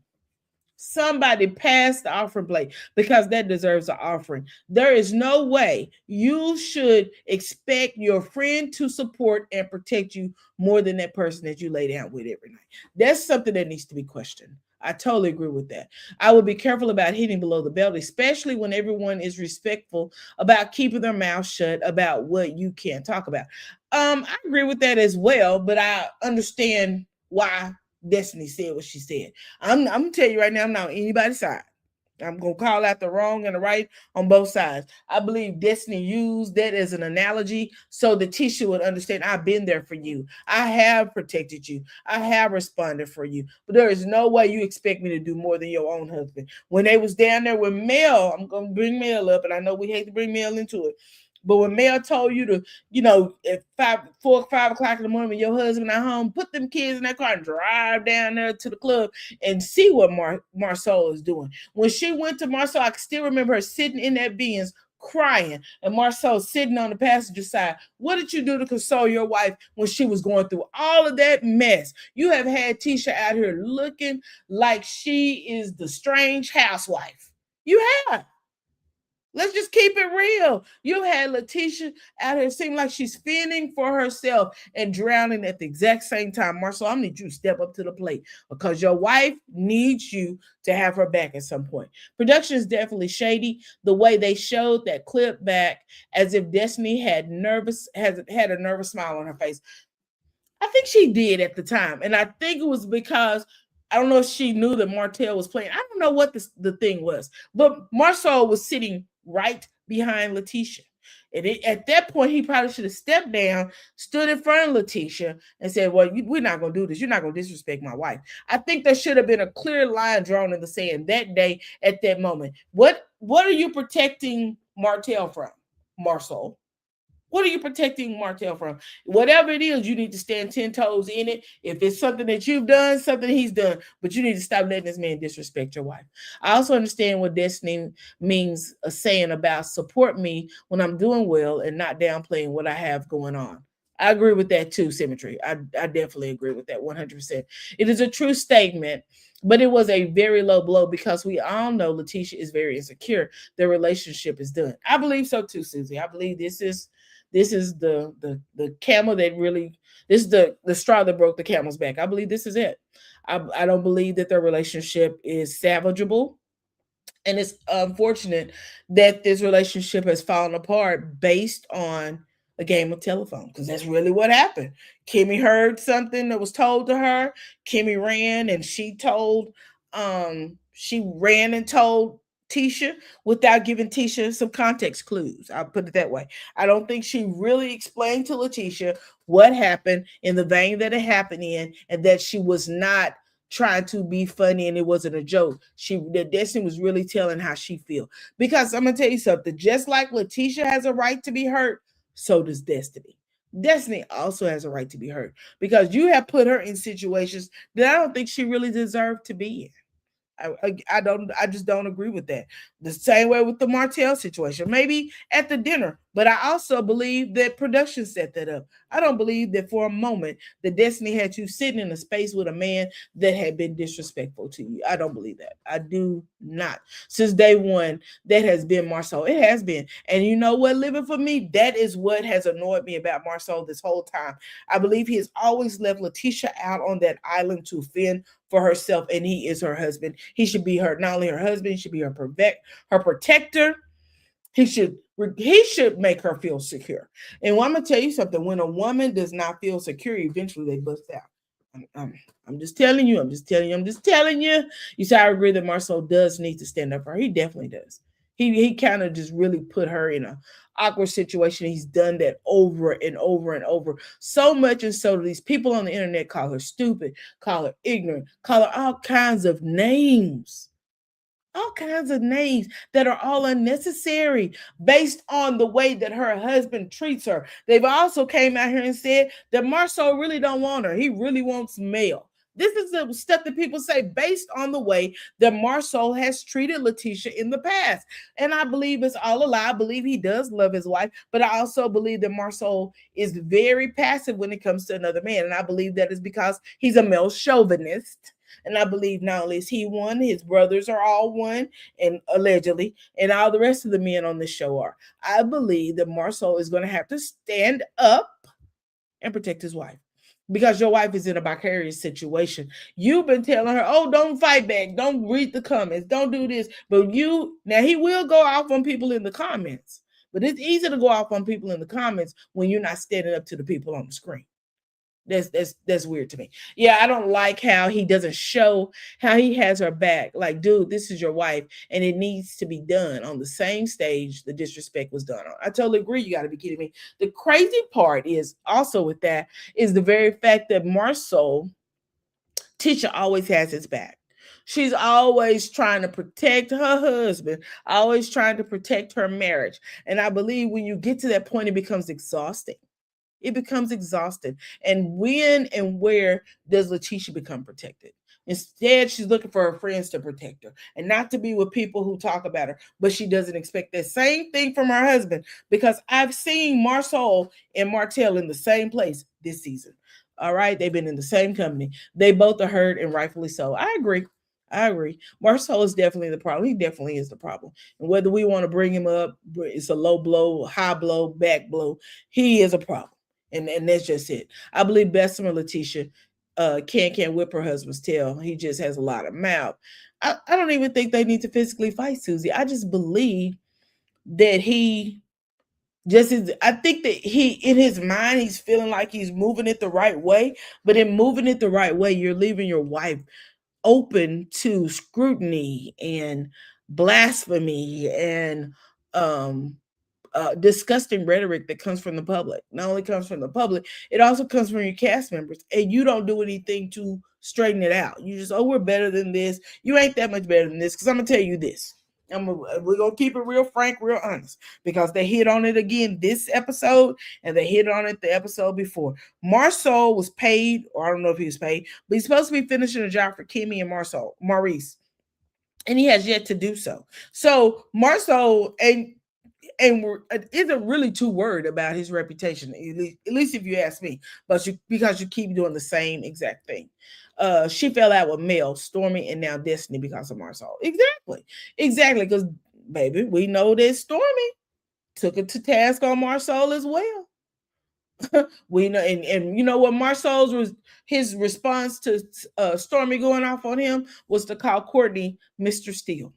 Somebody pass the offering plate because that deserves an offering. There is no way you should expect your friend to support and protect you more than that person that you lay down with every night. That's something that needs to be questioned. I totally agree with that. I would be careful about hitting below the belt, especially when everyone is respectful about keeping their mouth shut about what you can't talk about. I agree with that as well, but I understand why Destiny said what she said. I'm gonna tell you right now, I'm not on anybody's side. I'm gonna call out the wrong and the right on both sides. I believe Destiny used that as an analogy so that Tisha would understand I've been there for you. I have protected you. I have responded for you. But there is no way you expect me to do more than your own husband. When they was down there with Mel, I'm gonna bring Mel up, and I know we hate to bring Mel into it. But when Mel told you to, at 5 o'clock in the morning when your husband at home, put them kids in that car and drive down there to the club and see what Marcel is doing. When she went to Marcel, I can still remember her sitting in that Benz crying, and Marcel sitting on the passenger side. What did you do to console your wife when she was going through all of that mess? You have had Tisha out here looking like she is the strange housewife. You have. Let's just keep it real. You had Letitia out here seem like she's fending for herself and drowning at the exact same time. Marcel, I need you to step up to the plate because your wife needs you to have her back at some point. Production is definitely shady. The way they showed that clip back as if Destiny had a nervous smile on her face. I think she did at the time. And I think it was because I don't know if she knew that Martell was playing. I don't know what the thing was. But Marcel was sitting right behind Letitia. And at that point, he probably should have stepped down, stood in front of Letitia, and said, well, we're not going to do this. You're not going to disrespect my wife. I think there should have been a clear line drawn in the sand that day at that moment. What are you protecting Martell from, Marcel? What are you protecting Martell from? Whatever it is, you need to stand 10 toes in it. If it's something that you've done, something he's done, but you need to stop letting this man disrespect your wife. I also understand what Destiny means saying about support me when I'm doing well and not downplaying what I have going on. I agree with that too, Symmetry. I definitely agree with that 100%. It is a true statement, but it was a very low blow because we all know Letitia is very insecure. Their relationship is done. I believe so too, Susie. I believe this is the camel that really, this is the straw that broke the camel's back. I believe this is it. I don't believe that their relationship is salvageable. And it's unfortunate that this relationship has fallen apart based on a game of telephone, because that's really what happened. Kimmy heard something that was told to her. Kimmy ran and she ran and told Tisha without giving Tisha some context clues. I'll put it that way. I don't think she really explained to Letitia what happened in the vein that it happened in, and that she was not trying to be funny and it wasn't a joke. The Destiny was really telling how she feel. Because I'm gonna tell you something, just like Letitia has a right to be hurt, so does Destiny. Destiny also has a right to be hurt because you have put her in situations that I don't think she really deserved to be in. I just don't agree with that. The same way with the Martell situation. Maybe at the dinner, But I also believe that production set that up. I don't believe that for a moment the Destiny had you sitting in a space with a man that had been disrespectful to you. I don't believe that. I do not. Since day one, that has been Marcel. It has been. And you know what, living for me, that is what has annoyed me about Marcel this whole time. I believe he has always left Letitia out on that island to fend for herself, and he is her husband. He should be her, not only her husband, he should be her protector. He should make her feel secure. And I'm gonna tell you something: when a woman does not feel secure, eventually they bust out. I'm just telling you. I'm just telling you. I'm just telling you. You say I agree that Marcel does need to stand up for her. He definitely does. He kind of just really put her in a awkward situation. He's done that over and over and over. So much and so these people on the internet call her stupid, call her ignorant, call her all kinds of names. All kinds of names that are all unnecessary based on the way that her husband treats her. They've also came out here and said that Marceau really don't want her. He really wants Mel. This is the stuff that people say based on the way that Marceau has treated Letitia in the past. And I believe it's all a lie. I believe he does love his wife, but I also believe that Marceau is very passive when it comes to another man. And I believe that is because he's a male chauvinist. And I believe not only is he one, his brothers are all one, and allegedly, and all the rest of the men on this show are. I believe that Marceau is going to have to stand up and protect his wife. Because your wife is in a vicarious situation. You've been telling her, oh, don't fight back. Don't read the comments. Don't do this. But now he will go off on people in the comments. But it's easy to go off on people in the comments when you're not standing up to the people on the screen. That's weird to me. Yeah, I don't like how he doesn't show how he has her back. Like, dude, this is your wife, and it needs to be done on the same stage the disrespect was done on. I totally agree. You got to be kidding me. The crazy part is also with that is the very fact that Marceau, Tisha always has his back. She's always trying to protect her husband, always trying to protect her marriage. And I believe when you get to that point, it becomes exhausting. It becomes exhausting. And when and where does Letitia become protected? Instead, she's looking for her friends to protect her and not to be with people who talk about her. But she doesn't expect that same thing from her husband, because I've seen Marceau and Martell in the same place this season. All right. They've been in the same company. They both are hurt, and rightfully so. I agree. I agree. Marceau is definitely the problem. He definitely is the problem. And whether we want to bring him up, it's a low blow, high blow, back blow, he is a problem. And that's just it. I believe Bessemer Letitia can't whip her husband's tail. He just has a lot of mouth. I don't even think they need to physically fight Susie. I just believe that he just is. I think that he, in his mind, he's feeling like he's moving it the right way. But in moving it the right way, you're leaving your wife open to scrutiny and blasphemy and disgusting rhetoric that comes from the public. Not only comes from the public, it also comes from your cast members, and you don't do anything to straighten it out. You just, oh, we're better than this. You ain't that much better than this. Because I'm gonna tell you this. We're gonna keep it real frank, real honest, because they hit on it again this episode, and they hit on it the episode before. Marceau was paid, or I don't know if he was paid, but he's supposed to be finishing a job for Kimmy and Maurice, and he has yet to do so. So Marceau isn't really too worried about his reputation, at least if you ask me. But because you keep doing the same exact thing. She fell out with Mel, Stormy, and now Destiny because of Marceau. Exactly. Because baby, we know that Stormy took it to task on Marceau as well. We know, and you know what Marceau's was his response to Stormy going off on him was to call Courtney Mr. Steele.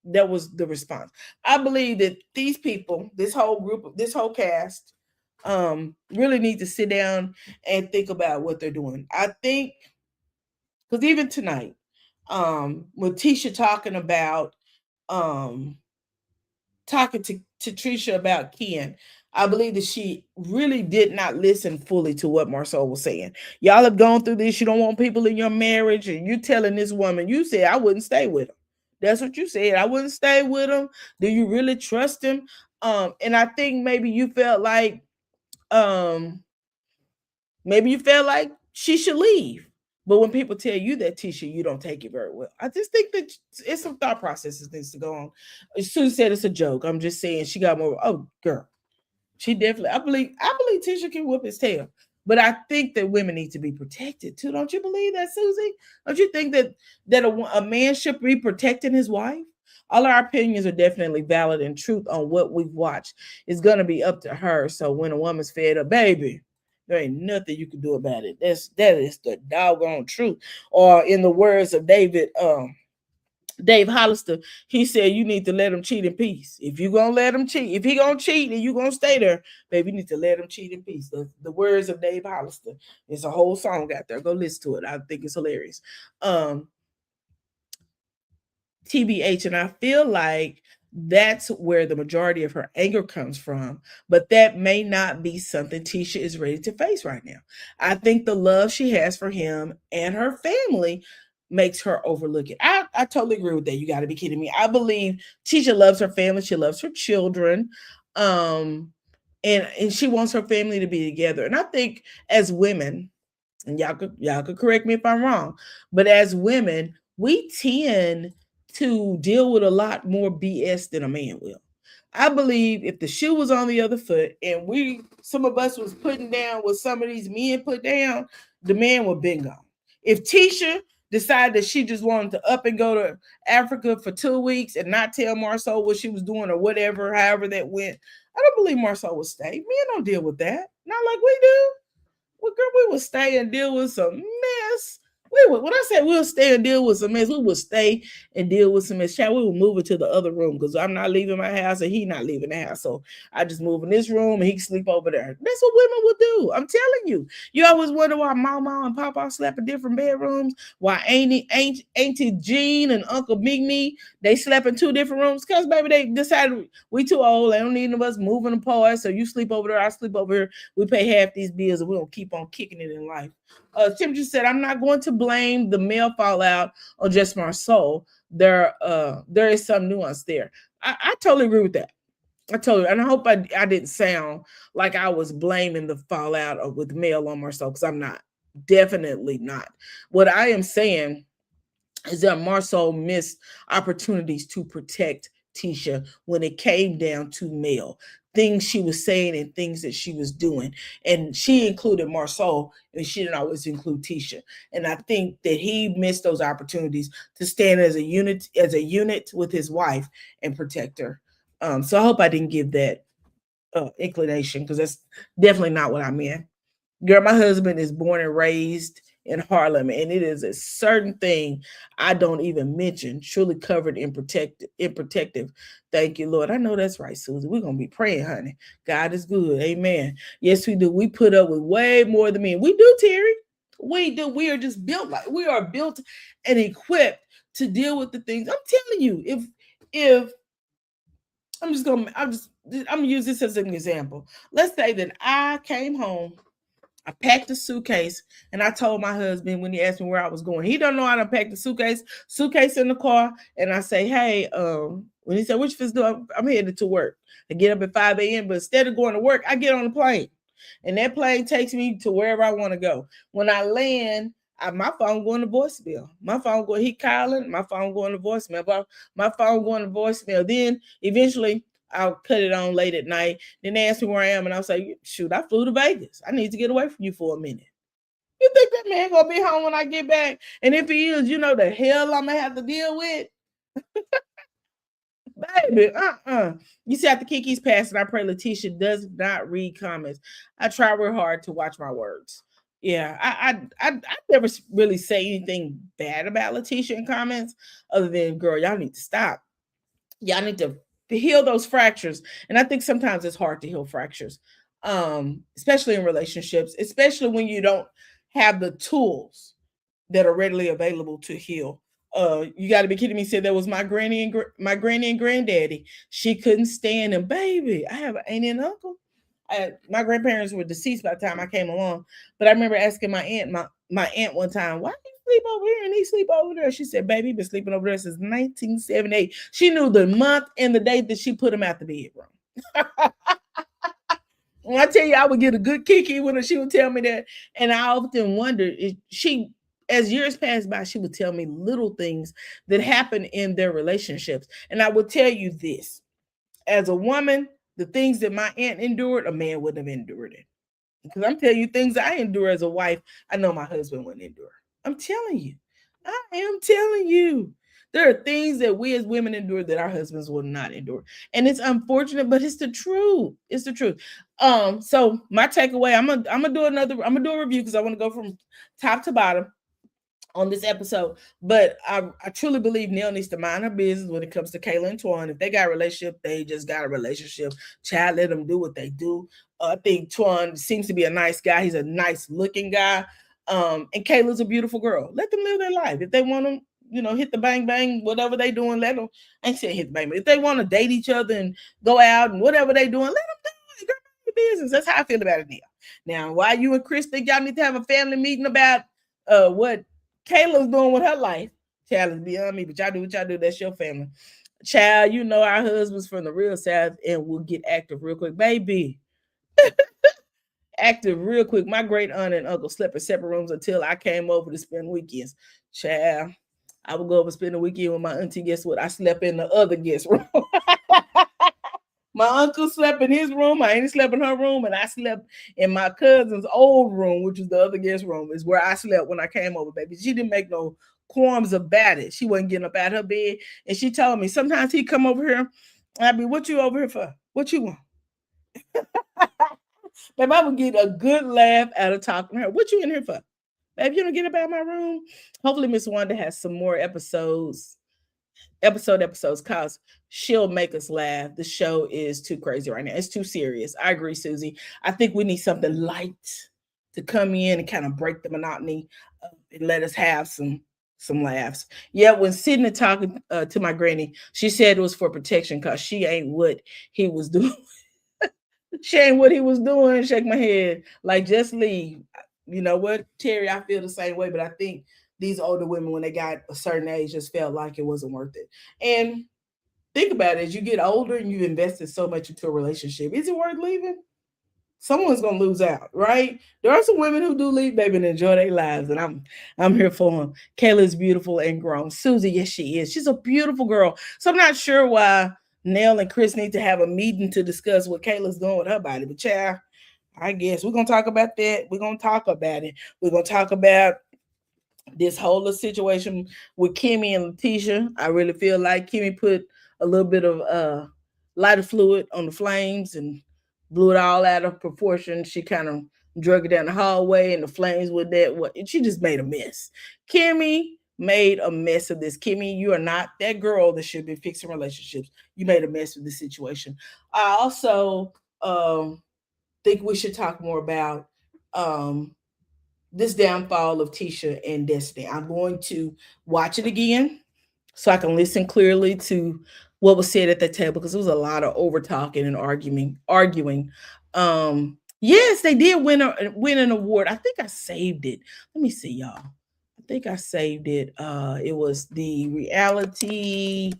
That was the response. I believe that these people, this whole group, this whole cast, really need to sit down and think about what they're doing. I think, because even tonight, with Tisha talking about, talking to Trisha about Ken, I believe that she really did not listen fully to what Marceau was saying. Y'all have gone through this. You don't want people in your marriage, and you telling this woman, you said, I wouldn't stay with him. That's what you said. I wouldn't stay with him. Do you really trust him? And I think maybe you felt like she should leave. But when people tell you that, Tisha, you don't take it very well. I just think that it's some thought processes needs to go on. Sue said it's a joke. I'm just saying she got more. Oh, girl. She definitely, I believe Tisha can whip his tail. But I think that women need to be protected too. Don't you believe that, Susie? Don't you think that a man should be protecting his wife? All our opinions are definitely valid, and truth on what we've watched is gonna be up to her. So when a woman's fed up, baby, there ain't nothing you can do about it. That is the doggone truth. Or in the words of Dave Hollister, he said you need to let him cheat in peace. If you gonna let him cheat, if he gonna cheat and you gonna stay there, baby, you need to let him cheat in peace. The words of Dave Hollister. It's a whole song out there. Go listen to it. I think it's hilarious. Um, TBH, and I feel like that's where the majority of her anger comes from. But that may not be something Tisha is ready to face right now. I think the love she has for him and her family makes her overlook it. I totally agree with that. You got to be kidding me. I believe Tisha loves her family. She loves her children. Um, and she wants her family to be together. And I think as women, and y'all could correct me if I'm wrong, but as women, we tend to deal with a lot more BS than a man will. I believe if the shoe was on the other foot and some of us was putting down what some of these men put down, the man would been gone. If Tisha decided that she just wanted to up and go to Africa for 2 weeks and not tell Marceau what she was doing or whatever, however that went, I don't believe Marceau would stay. Men don't deal with that. Not like we do. Well, girl, we would stay and deal with some mess. When I said we'll stay and deal with some mess, we would stay and deal with some mess. Child, we would move it to the other room because I'm not leaving my house and he not leaving the house. So I just move in this room and he can sleep over there. That's what women would do. I'm telling you. You always wonder why Mama and Papa slept in different bedrooms. Why Auntie Jean and Uncle Big Me, they slept in two different rooms. Because, baby, they decided we too old. They don't need of us moving apart. So you sleep over there, I sleep over here. We pay half these bills and we're going to keep on kicking it in life. Tim just said, I'm not going to blame the male fallout on just Marceau. There is some nuance there. I totally agree with that. And I hope I didn't sound like I was blaming the fallout with male on Marceau, because I'm not. Definitely not. What I am saying is that Marceau missed opportunities to protect Tisha when it came down to male things she was saying and things that she was doing. And she included Marceau, and she didn't always include Tisha. And I think that he missed those opportunities to stand as a unit with his wife and protect her. So I hope I didn't give that inclination, because that's definitely not what I meant. Girl, my husband is born and raised in Harlem, and it is a certain thing I don't even mention. Truly covered in protective. Thank you, Lord. I know that's right, Susie. We're gonna be praying, honey. God is good. Amen. Yes, we do. We put up with way more than men. We do, Terry. We do. We are just built like we are built and equipped to deal with the things. I'm telling you, if I'm gonna use this as an example. Let's say that I came home, I packed a suitcase, and I told my husband when he asked me where I was going. He don't know how to pack the suitcase in the car, and I say, hey, when he said, which fits do I'm headed to work. I get up at 5 a.m., but instead of going to work, I get on a plane. And that plane takes me to wherever I want to go. When I land, my phone going to voicemail. My phone going, he calling, my phone going to voicemail. My phone going to voicemail. Then eventually I'll cut it on late at night. Then they ask me where I am, and I'll say, shoot, I flew to Vegas. I need to get away from you for a minute. You think that man gonna be home when I get back? And if he is, you know the hell I'm gonna have to deal with? Baby, You see, after Kiki's passing, I pray Letitia does not read comments. I try real hard to watch my words. Yeah, I never really say anything bad about Letitia in comments, other than, girl, y'all need to stop. Y'all need to heal those fractures. And I think sometimes it's hard to heal fractures, especially in relationships, especially when you don't have the tools that are readily available to heal. You got to be kidding me. Said that was my granny and granddaddy. She couldn't stand him, baby. I have an aunt and uncle. My grandparents were deceased by the time I came along, but I remember asking my aunt one time, why do you sleep over here and he sleep over there? She said, baby, been sleeping over there since 1978. She knew the month and the date that she put him out the bedroom. When I tell you, I would get a good kiki when she would tell me that. And I often wondered, as years passed by, she would tell me little things that happened in their relationships. And I would tell you this, as a woman, the things that my aunt endured, a man wouldn't have endured it. Because I'm telling you, things I endure as a wife, I know my husband wouldn't endure. I'm telling you. I am telling you. There are things that we as women endure that our husbands will not endure. And it's unfortunate, but it's the truth. It's the truth. So my takeaway, I'm gonna do a review because I want to go from top to bottom on this episode. But I truly believe Neil needs to mind her business when it comes to Kayla and Twan. If they got a relationship, they just got a relationship. Child, let them do what they do. I think Twan seems to be a nice guy. He's a nice looking guy. And Kayla's a beautiful girl. Let them live their life. If they want to, hit the bang bang, whatever they doing, let them. I ain't saying hit the bang, but if they want to date each other and go out and whatever they doing, let them do it. Girl, your business. That's how I feel about it, Neil. Now, why you and Chris think y'all need to have a family meeting about what Kayla's doing with her life, child, is beyond me, but y'all do what y'all do. That's your family. Child, our husbands from the real South and we'll get active real quick. Baby, active real quick. My great aunt and uncle slept in separate rooms until I came over to spend weekends. Child, I would go over and spend the weekend with my auntie. Guess what? I slept in the other guest room. My uncle slept in his room. I ain't slept in her room. And I slept in my cousin's old room, which is the other guest room, is where I slept when I came over, baby. She didn't make no qualms about it. She wasn't getting up out her bed. And she told me sometimes he'd come over here. And I'd be, what you over here for? What you want? Baby, I would get a good laugh out of talking to her. What you in here for? Baby, you don't get up out of my room? Hopefully Miss Wanda has some more episodes cause she'll make us laugh. The show is too crazy right now. It's too serious. I agree, Susie. I think we need something light to come in and kind of break the monotony and let us have some laughs. Yeah, when sitting and talking to my granny, she said it was for protection because she ain't what he was doing. She ain't what he was doing. Shake my head like, just leave. You know what, Terry, I feel the same way, but I think these older women, when they got a certain age, just felt like it wasn't worth it. And think about it, as you get older and you've invested so much into a relationship, is it worth leaving? Someone's gonna lose out, right? There are some women who do leave, baby, and enjoy their lives, and I'm here for them. Kayla's beautiful and grown. Susie, yes, she is. She's a beautiful girl. So I'm not sure why Nell and Chris need to have a meeting to discuss what Kayla's doing with her body, but child, I guess we're gonna talk about that. We're gonna talk about it. We're gonna talk about this whole situation with Kimmy and Letitia. I really feel like Kimmy put a little bit of lighter fluid on the flames and blew it all out of proportion. She kind of drug it down the hallway and the flames with that. She just made a mess. Kimmy made a mess of this. Kimmy, you are not that girl that should be fixing relationships. You made a mess of the situation. I also think we should talk more about this downfall of Tisha and Destiny. I'm going to watch it again so I can listen clearly to what was said at the table, because there was a lot of over talking and arguing. Yes, they did win an award. I think I saved it. Let me see, y'all. I think I saved it. It was the reality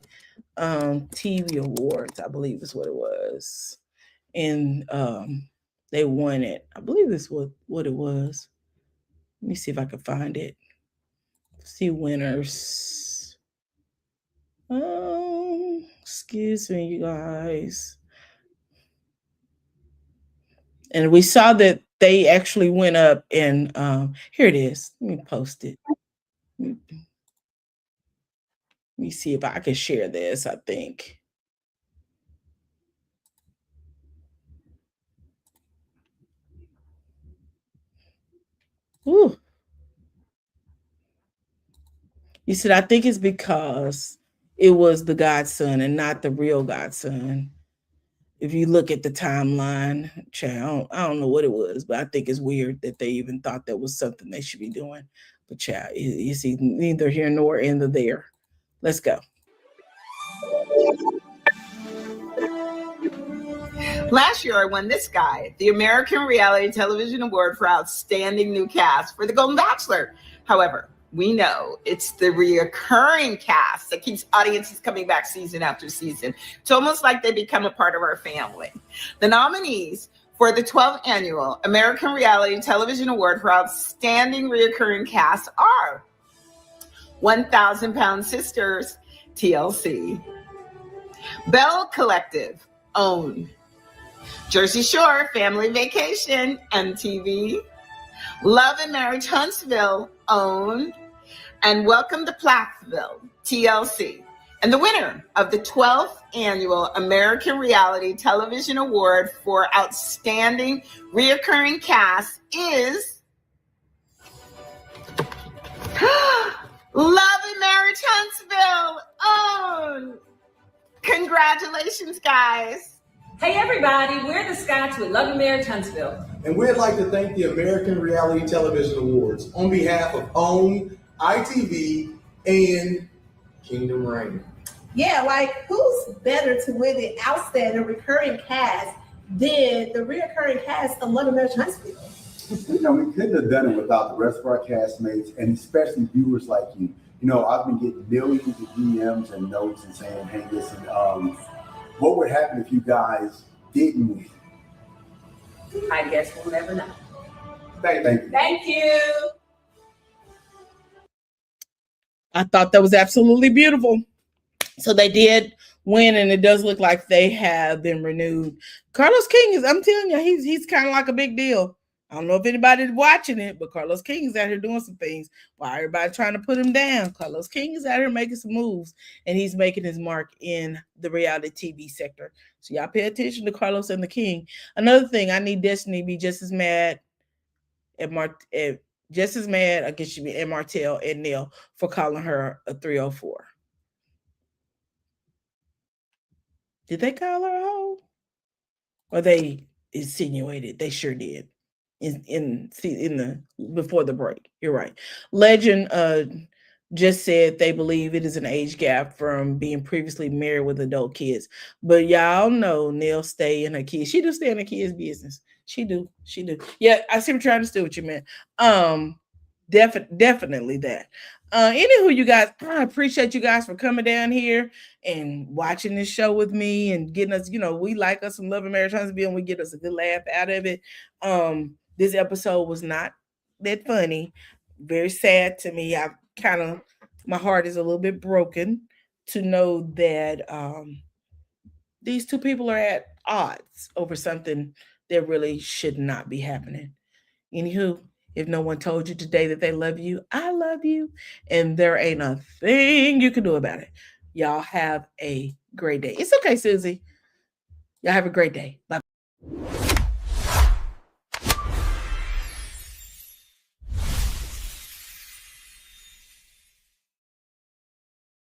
TV awards, I believe is what it was. And they won it. I believe this was what it was. Let me see if I can find it. See winners. Excuse me, you guys. And we saw that they actually went up and here it is. Let me post it. Let me see if I can share this, I think. Ooh. You said, I think it's because it was the godson and not the real godson. If you look at the timeline, child, I don't know what it was, but I think it's weird that they even thought that was something they should be doing. But child, you see, neither here nor in the there. Let's go. Last year, I won this guy, the American Reality Television Award for Outstanding New Cast for The Golden Bachelor. However, we know it's the reoccurring cast that keeps audiences coming back season after season. It's almost like they become a part of our family. The nominees for the 12th Annual American Reality Television Award for Outstanding Reoccurring Cast are 1,000 Pound Sisters, TLC, Bell Collective, OWN, Jersey Shore, Family Vacation, MTV. Love and Marriage Huntsville, owned. And Welcome to Plathville, TLC. And the winner of the 12th Annual American Reality Television Award for Outstanding Reoccurring Cast is Love and Marriage Huntsville, owned. Congratulations, guys. Hey everybody, we're the Scots with Love and Marriage Huntsville. And we'd like to thank the American Reality Television Awards on behalf of OWN, ITV, and Kingdom Reign. Yeah, like who's better to win the outstanding recurring cast than the recurring cast of Love and Marriage Huntsville? You know, we couldn't have done it without the rest of our castmates and especially viewers like you. You know, I've been getting millions of DMs and notes and saying, hey, listen, what would happen if you guys didn't win? I guess we'll never know. Thank you. Thank you. I thought that was absolutely beautiful. So they did win, and it does look like they have been renewed. Carlos King is, I'm telling you, he's kind of like a big deal. I don't know if anybody's watching it, but Carlos King is out here doing some things while everybody's trying to put him down. Carlos King is out here making some moves, and he's making his mark in the reality TV sector. So y'all pay attention to Carlos and the King. Another thing, I need Destiny to be just as mad at I guess she'd be at Martell and Neil for calling her a 304. Did they call her a hoe? Or they insinuated? They sure did. In the before the break. You're right. Legend just said they believe it is an age gap from being previously married with adult kids. But y'all know Neil stay in her kids. She do stay in her kids' business. She do. Yeah, I see what you're trying to do what you meant. Definitely that. Anywho, you guys, I appreciate you guys for coming down here and watching this show with me and getting us, we like us some Love and Marriage Huntsville and we get us a good laugh out of it. This episode was not that funny. Very sad to me. My heart is a little bit broken to know that these two people are at odds over something that really should not be happening. Anywho, if no one told you today that they love you, I love you. And there ain't a thing you can do about it. Y'all have a great day. It's okay, Susie. Y'all have a great day. Bye.